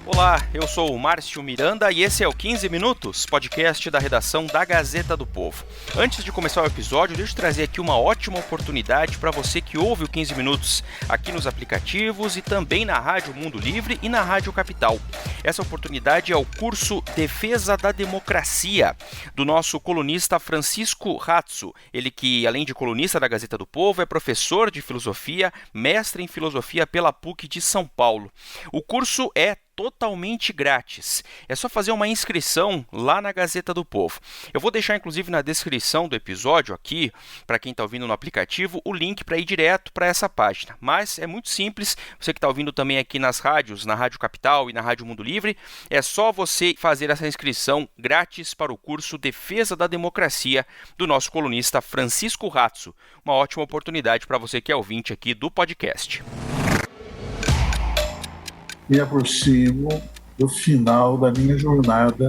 Olá, eu sou o Márcio Miranda e esse é o 15 Minutos, podcast da redação da Gazeta do Povo. Antes de começar o episódio, deixa eu trazer aqui uma ótima oportunidade para você que ouve o 15 Minutos aqui nos aplicativos e também na Rádio Mundo Livre e na Rádio Capital. Essa oportunidade é o curso Defesa da Democracia, do nosso colunista Francisco Ratzo. Ele que, além de colunista da Gazeta do Povo, é professor de filosofia, mestre em filosofia pela PUC de São Paulo. O curso é totalmente grátis. É só fazer uma inscrição lá na Gazeta do Povo. Eu vou deixar inclusive na descrição do episódio aqui, para quem está ouvindo no aplicativo, o link para ir direto para essa página. Mas é muito simples, você que está ouvindo também aqui nas rádios, na Rádio Capital e na Rádio Mundo Livre, é só você fazer essa inscrição grátis para o curso Defesa da Democracia do nosso colunista Francisco Ratzo. Uma ótima oportunidade para você que é ouvinte aqui do podcast. Me aproximo do final da minha jornada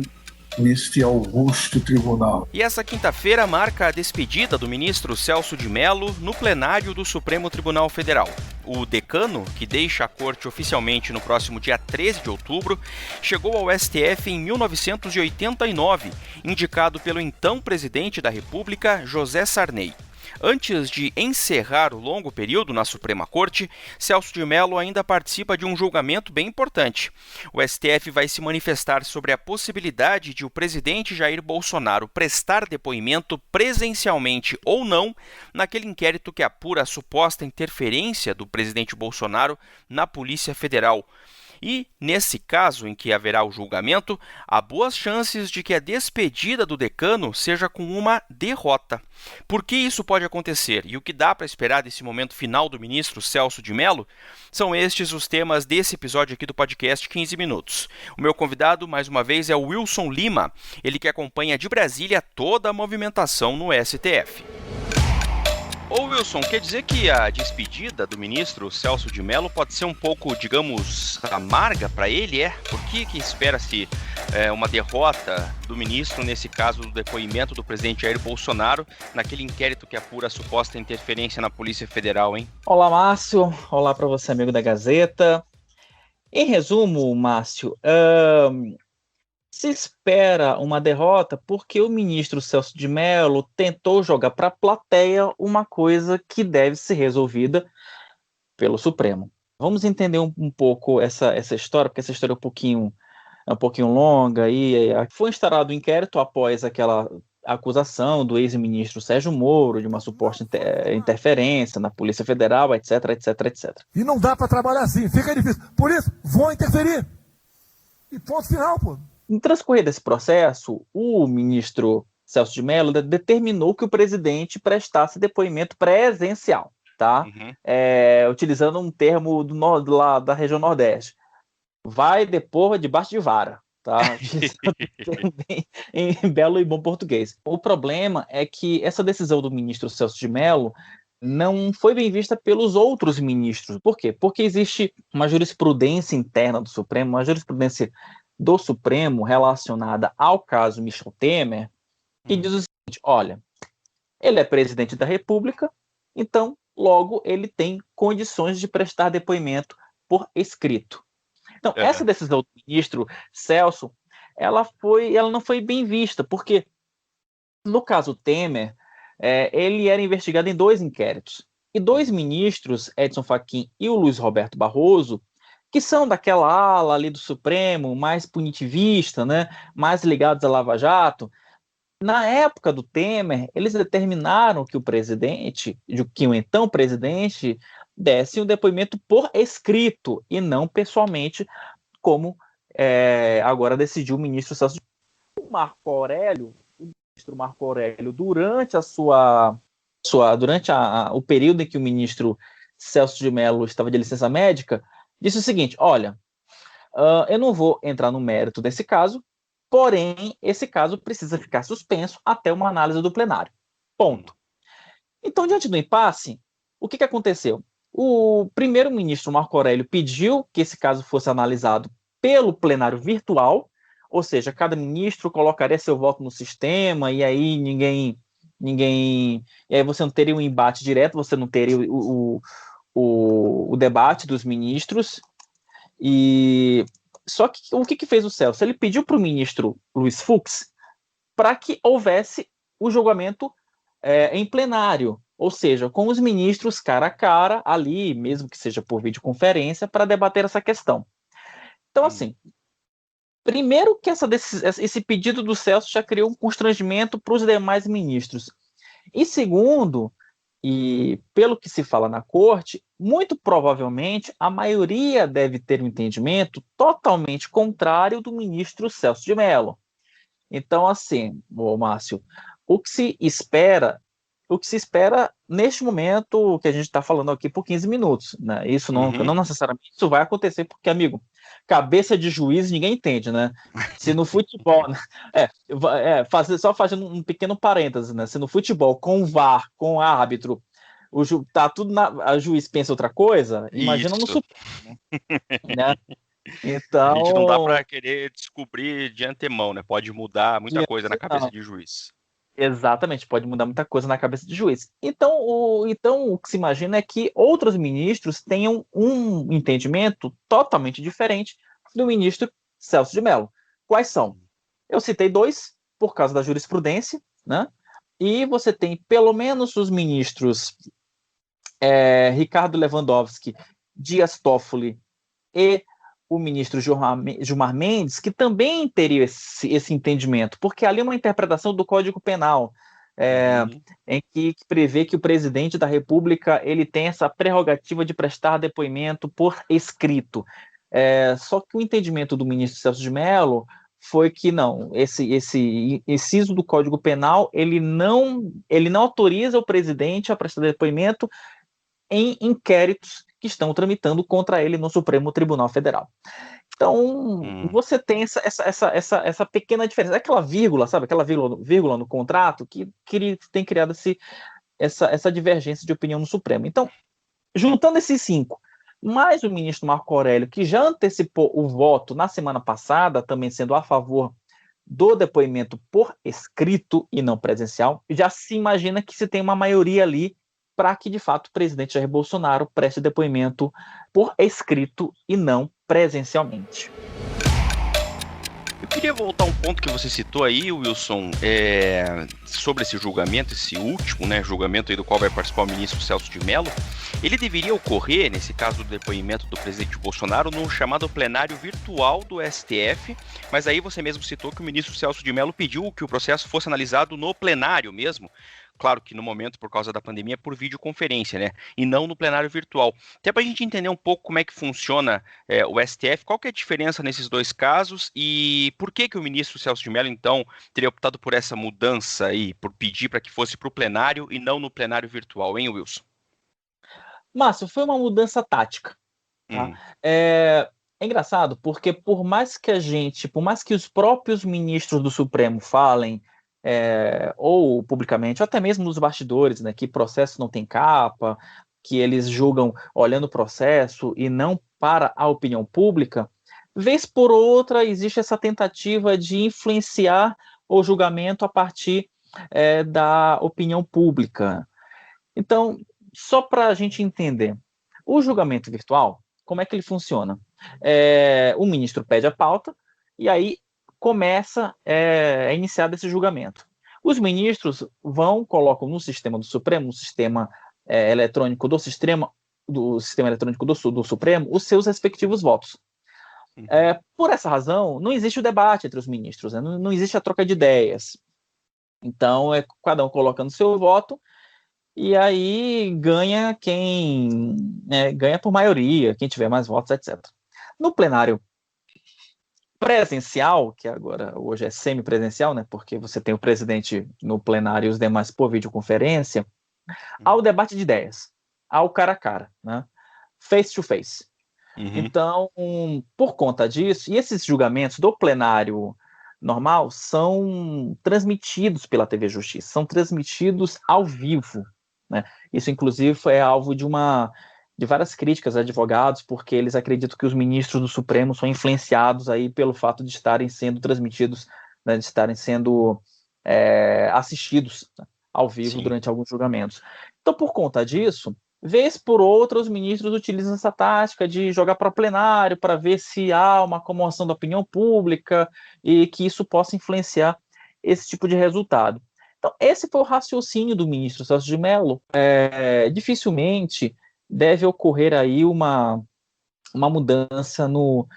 neste augusto tribunal. E essa quinta-feira marca a despedida do ministro Celso de Mello no plenário do Supremo Tribunal Federal. O decano, que deixa a corte oficialmente no próximo dia 13 de outubro, chegou ao STF em 1989, indicado pelo então presidente da República, José Sarney. Antes de encerrar o longo período na Suprema Corte, Celso de Mello ainda participa de um julgamento bem importante. O STF vai se manifestar sobre a possibilidade de o presidente Jair Bolsonaro prestar depoimento presencialmente ou não naquele inquérito que apura a suposta interferência do presidente Bolsonaro na Polícia Federal. E, nesse caso em que haverá o julgamento, há boas chances de que a despedida do decano seja com uma derrota. Por que isso pode acontecer e o que dá para esperar desse momento final do ministro Celso de Mello? São estes os temas desse episódio aqui do podcast 15 Minutos. O meu convidado, mais uma vez, é o Wilson Lima, ele que acompanha de Brasília toda a movimentação no STF. Ô Wilson, quer dizer que a despedida do ministro Celso de Mello pode ser um pouco, digamos, amarga para ele, é? Por que espera-se uma derrota do ministro, nesse caso do depoimento do presidente Jair Bolsonaro, naquele inquérito que apura a suposta interferência na Polícia Federal, hein? Olá, Márcio. Olá para você, amigo da Gazeta. Em resumo, Márcio, se espera uma derrota porque o ministro Celso de Mello tentou jogar para a plateia uma coisa que deve ser resolvida pelo Supremo. Vamos entender um pouco essa história, porque essa história é um pouquinho longa. E foi instaurado o inquérito após aquela acusação do ex-ministro Sérgio Moro de uma suposta interferência na Polícia Federal, etc, etc, etc. E não dá para trabalhar assim, fica difícil. Por isso, vão interferir. E ponto final, pô. Em transcorrer desse processo, o ministro Celso de Mello determinou que o presidente prestasse depoimento presencial, tá? Utilizando um termo lá da região Nordeste. Vai depor debaixo de vara, tá? em belo e bom português. O problema é que essa decisão do ministro Celso de Mello não foi bem vista pelos outros ministros. Por quê? Porque existe uma jurisprudência interna do Supremo, uma jurisprudência do Supremo relacionada ao caso Michel Temer, que diz o seguinte: olha, ele é presidente da República, então logo ele tem condições de prestar depoimento por escrito. Então, essa decisão do ministro Celso, ela não foi bem vista, porque no caso Temer, ele era investigado em 2 inquéritos, e 2 ministros, Edson Fachin e o Luiz Roberto Barroso, que são daquela ala ali do Supremo, mais punitivista, né, mais ligados à Lava Jato. Na época do Temer, eles determinaram que o então presidente desse um depoimento por escrito e não pessoalmente, como agora decidiu o ministro Celso. O ministro Marco Aurélio, durante o período em que o ministro Celso de Mello estava de licença médica, disse o seguinte: olha, eu não vou entrar no mérito desse caso, porém, esse caso precisa ficar suspenso até uma análise do plenário. Ponto. Então, diante do impasse, o que aconteceu? O primeiro-ministro Marco Aurélio pediu que esse caso fosse analisado pelo plenário virtual, ou seja, cada ministro colocaria seu voto no sistema, e aí e aí você não teria um embate direto, você não teria o debate dos ministros, e Só que o que fez o Celso? Ele pediu para o ministro Luiz Fux para que houvesse o julgamento em plenário, ou seja, com os ministros cara a cara, ali, mesmo que seja por videoconferência, para debater essa questão. Então, assim, primeiro que esse pedido do Celso já criou um constrangimento para os demais ministros. E segundo, e pelo que se fala na corte, muito provavelmente a maioria deve ter um entendimento totalmente contrário do ministro Celso de Mello. Então, assim, Márcio, o que se espera neste momento que a gente está falando aqui por 15 minutos, né? Isso não necessariamente isso vai acontecer, porque, amigo, cabeça de juiz ninguém entende, né? Se no futebol, né? Só fazendo um pequeno parêntese, né? Se no futebol, com o VAR, com o árbitro, tá tudo a juiz pensa outra coisa, imagina no Supremo, né? Então, a gente não dá para querer descobrir de antemão, né? Pode mudar muita coisa na cabeça de juiz. Exatamente, pode mudar muita coisa na cabeça de juiz. Então, o que se imagina é que outros ministros tenham um entendimento totalmente diferente do ministro Celso de Mello. Quais são? Eu citei 2, por causa da jurisprudência, né? E você tem pelo menos os ministros Ricardo Lewandowski, Dias Toffoli e o ministro Gilmar Mendes, que também teria esse entendimento, porque ali é uma interpretação do Código Penal, em que prevê que o presidente da República ele tem essa prerrogativa de prestar depoimento por escrito. Só que o entendimento do ministro Celso de Mello foi que não, esse inciso do Código Penal ele não autoriza o presidente a prestar depoimento em inquéritos que estão tramitando contra ele no Supremo Tribunal Federal. Então, você tem essa pequena diferença. Aquela vírgula, sabe? Aquela vírgula no contrato que tem criado essa divergência de opinião no Supremo. Então, juntando esses 5, mais o ministro Marco Aurélio, que já antecipou o voto na semana passada, também sendo a favor do depoimento por escrito e não presencial, já se imagina que se tem uma maioria ali para que, de fato, o presidente Jair Bolsonaro preste depoimento por escrito e não presencialmente. Eu queria voltar a um ponto que você citou aí, Wilson, sobre esse julgamento, esse último, né, julgamento aí do qual vai participar o ministro Celso de Mello. Ele deveria ocorrer, nesse caso do depoimento do presidente Bolsonaro, no chamado plenário virtual do STF, mas aí você mesmo citou que o ministro Celso de Mello pediu que o processo fosse analisado no plenário mesmo. Claro que no momento, por causa da pandemia, por videoconferência, né? E não no plenário virtual. Até para a gente entender um pouco como é que funciona o STF, qual que é a diferença nesses 2 casos e por que o ministro Celso de Mello, então, teria optado por essa mudança aí, por pedir para que fosse para o plenário e não no plenário virtual, hein, Wilson? Márcio, foi uma mudança tática. Tá? É engraçado porque por mais que os próprios ministros do Supremo falem ou publicamente, ou até mesmo nos bastidores, né, que processo não tem capa, que eles julgam olhando o processo e não para a opinião pública, vez por outra existe essa tentativa de influenciar o julgamento a partir da opinião pública. Então, só para a gente entender, o julgamento virtual, como é que ele funciona? O ministro pede a pauta e aí começa a iniciar esse julgamento. Os ministros colocam no sistema do Supremo, no sistema eletrônico do sistema eletrônico do Supremo, os seus respectivos votos. Por essa razão, não existe o debate entre os ministros, né? Não existe a troca de ideias. Então, cada um colocando seu voto e aí ganha quem ganha por maioria, quem tiver mais votos, etc. No plenário presencial, que hoje é semipresencial, né, porque você tem o presidente no plenário e os demais por videoconferência, há o debate de ideias, há o cara a cara, né, face to face. Então, por conta disso, e esses julgamentos do plenário normal são transmitidos pela TV Justiça, são transmitidos ao vivo, né? Isso, inclusive, foi alvo de várias críticas a advogados, porque eles acreditam que os ministros do Supremo são influenciados aí pelo fato de estarem sendo transmitidos, né, de estarem sendo assistidos ao vivo durante alguns julgamentos. Então, por conta disso, Vez por outra, os ministros utilizam essa tática de jogar para o plenário para ver se há uma comoção da opinião pública e que isso possa influenciar esse tipo de resultado. Então, esse foi o raciocínio do ministro Celso de Mello. Dificilmente deve ocorrer aí uma mudança no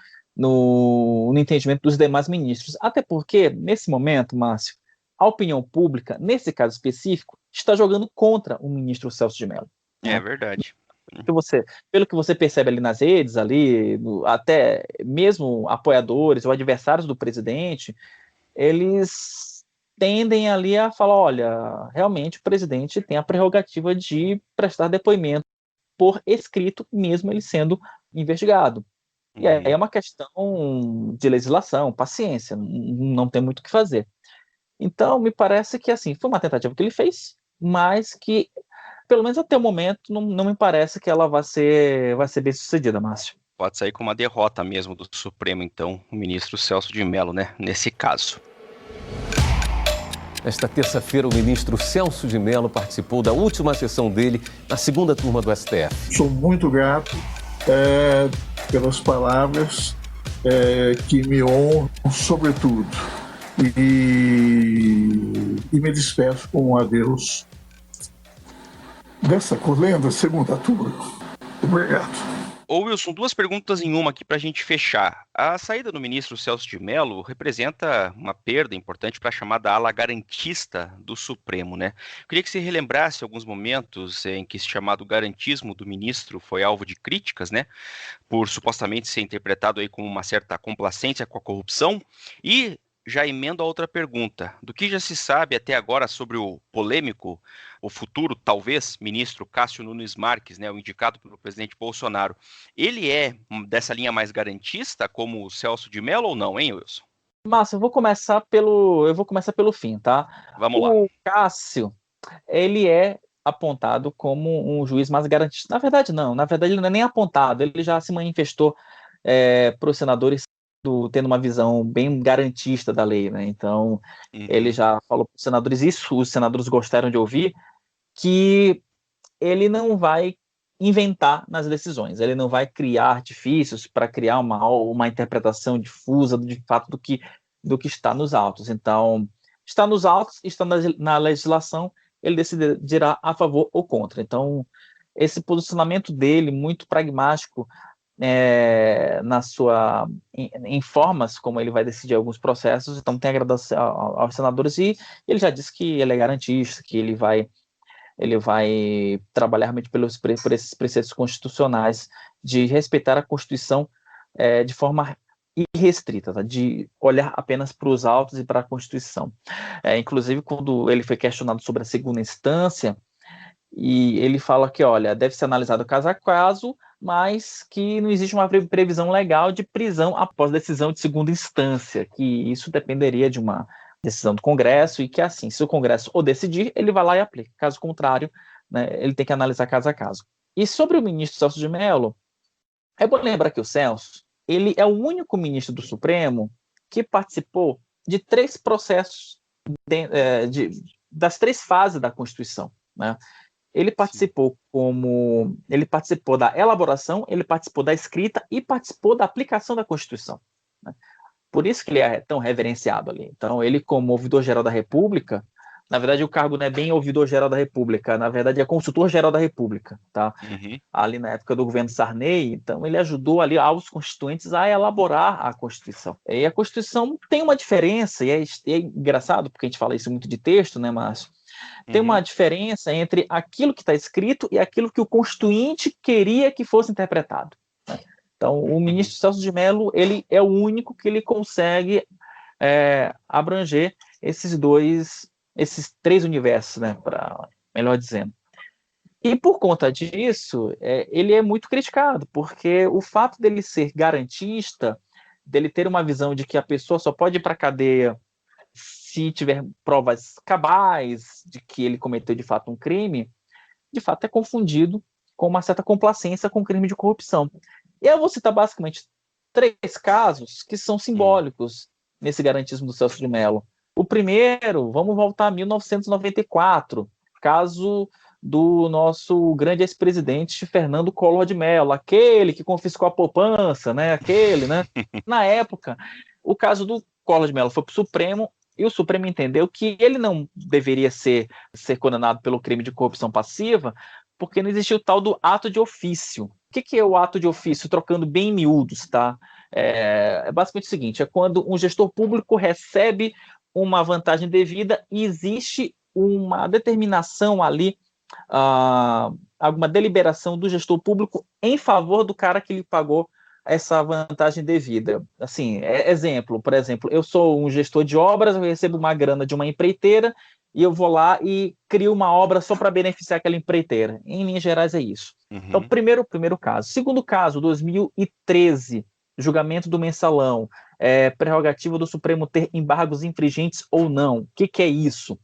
entendimento dos demais ministros. Até porque, nesse momento, Márcio, a opinião pública, nesse caso específico, está jogando contra o ministro Celso de Mello. É verdade. Pelo que você percebe ali nas redes, até mesmo apoiadores ou adversários do presidente, eles tendem ali a falar, olha, realmente o presidente tem a prerrogativa de prestar depoimento por escrito, mesmo ele sendo investigado. E aí é uma questão de legislação, paciência, não tem muito o que fazer. Então, me parece que, assim, foi uma tentativa que ele fez, mas que, pelo menos até o momento, não me parece que ela vai ser bem sucedida, Márcio. Pode sair com uma derrota mesmo do Supremo, então, o ministro Celso de Mello, né, nesse caso. Nesta terça-feira, o ministro Celso de Mello participou da última sessão dele na segunda turma do STF. Sou muito grato pelas palavras que me honram, sobretudo. E me despeço com um adeus dessa colenda segunda turma. Obrigado. Ô Wilson, duas perguntas em uma aqui para a gente fechar. A saída do ministro Celso de Mello representa uma perda importante para a chamada ala garantista do Supremo, né? Eu queria que você relembrasse alguns momentos em que esse chamado garantismo do ministro foi alvo de críticas, né? Por supostamente ser interpretado aí como uma certa complacência com a corrupção. E já emendo a outra pergunta. Do que já se sabe até agora sobre o polêmico, o futuro, talvez, ministro Cássio Nunes Marques, né, o indicado pelo presidente Bolsonaro, ele é dessa linha mais garantista, como o Celso de Mello, ou não, hein, Wilson? Márcio, eu vou começar pelo fim, tá? Vamos lá. O Cássio, ele é apontado como um juiz mais garantista. Na verdade, ele não é nem apontado, ele já se manifestou para os senadores tendo uma visão bem garantista da lei, né? Então, ele já falou para os senadores isso, os senadores gostaram de ouvir, que ele não vai inventar nas decisões, ele não vai criar artifícios para criar uma interpretação difusa de fato do que está nos autos. Então, está nos autos, está na legislação, ele decidirá a favor ou contra. Então, esse posicionamento dele, muito pragmático, em formas como ele vai decidir alguns processos, então tem agradado aos senadores, e ele já disse que ele é garantista, que ele vai trabalhar realmente por esses preceitos constitucionais de respeitar a Constituição de forma irrestrita, tá? De olhar apenas para os autos e para a Constituição. Inclusive, quando ele foi questionado sobre a segunda instância, e ele fala que, olha, deve ser analisado caso a caso, mas que não existe uma previsão legal de prisão após decisão de segunda instância, que isso dependeria de uma decisão do Congresso, e que, assim, se o Congresso o decidir, ele vai lá e aplica. Caso contrário, né, ele tem que analisar caso a caso. E sobre o ministro Celso de Mello, é bom lembrar que o Celso, ele é o único ministro do Supremo que participou de 3 processos das 3 fases da Constituição, né? Ele participou da elaboração, ele participou da escrita e participou da aplicação da Constituição, né? Por isso que ele é tão reverenciado ali. Então, ele, como ouvidor-geral da República, na verdade, o cargo não é bem ouvidor-geral da República, na verdade, é consultor-geral da República, tá? Ali na época do governo Sarney, então ele ajudou ali aos constituintes a elaborar a Constituição. E a Constituição tem uma diferença, e é engraçado, porque a gente fala isso muito de texto, né, Márcio? Tem uma diferença entre aquilo que está escrito e aquilo que o constituinte queria que fosse interpretado, né? Então, o ministro Celso de Mello, ele é o único que ele consegue abranger esses 3 universos, né, melhor dizendo. E por conta disso, ele é muito criticado, porque o fato dele ser garantista, dele ter uma visão de que a pessoa só pode ir para a cadeia se tiver provas cabais de que ele cometeu de fato um crime, de fato é confundido com uma certa complacência com crime de corrupção. E eu vou citar basicamente 3 casos que são simbólicos nesse garantismo do Celso de Mello. O primeiro, vamos voltar a 1994, caso do nosso grande ex-presidente Fernando Collor de Mello, aquele que confiscou a poupança, né? Na época, o caso do Collor de Mello foi para o Supremo, e o Supremo entendeu que ele não deveria ser condenado pelo crime de corrupção passiva, porque não existia o tal do ato de ofício. O que é o ato de ofício? Trocando bem em miúdos, tá? É basicamente o seguinte, é quando um gestor público recebe uma vantagem devida e existe uma determinação ali, alguma deliberação do gestor público em favor do cara que lhe pagou essa vantagem devida. Assim, por exemplo, eu sou um gestor de obras, eu recebo uma grana de uma empreiteira e eu vou lá e crio uma obra só para beneficiar aquela empreiteira. Em linhas gerais é isso. Uhum. Então, primeiro caso. Segundo caso, 2013, julgamento do mensalão, prerrogativa do Supremo ter embargos infringentes ou não. O que é isso?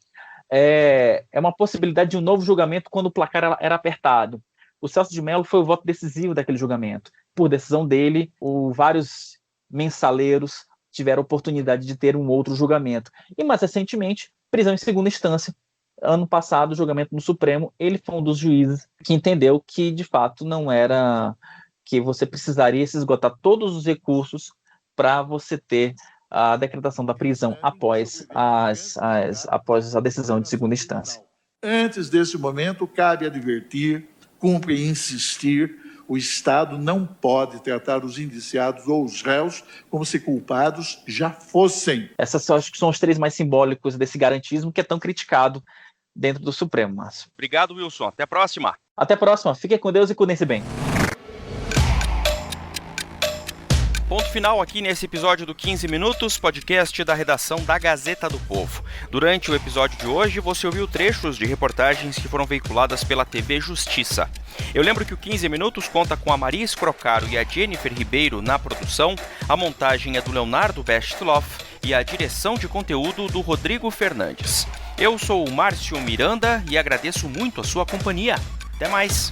É uma possibilidade de um novo julgamento quando o placar era apertado. O Celso de Mello foi o voto decisivo daquele julgamento. Por decisão dele, vários mensaleiros tiveram a oportunidade de ter um outro julgamento. E mais recentemente, prisão em segunda instância. Ano passado, o julgamento no Supremo, ele foi um dos juízes que entendeu que, de fato, não era que você precisaria se esgotar todos os recursos para você ter a decretação da prisão após a decisão de segunda instância. Antes desse momento, cabe advertir, cumpre insistir, o Estado não pode tratar os indiciados ou os réus como se culpados já fossem. Essas acho que são os três mais simbólicos desse garantismo que é tão criticado dentro do Supremo, Márcio. Obrigado, Wilson. Até a próxima. Até a próxima. Fiquem com Deus e cuidem-se bem. Ponto final aqui nesse episódio do 15 Minutos, podcast da redação da Gazeta do Povo. Durante o episódio de hoje, você ouviu trechos de reportagens que foram veiculadas pela TV Justiça. Eu lembro que o 15 Minutos conta com a Maria Escrocaro e a Jennifer Ribeiro na produção, a montagem é do Leonardo Bestloff e a direção de conteúdo do Rodrigo Fernandes. Eu sou o Márcio Miranda e agradeço muito a sua companhia. Até mais!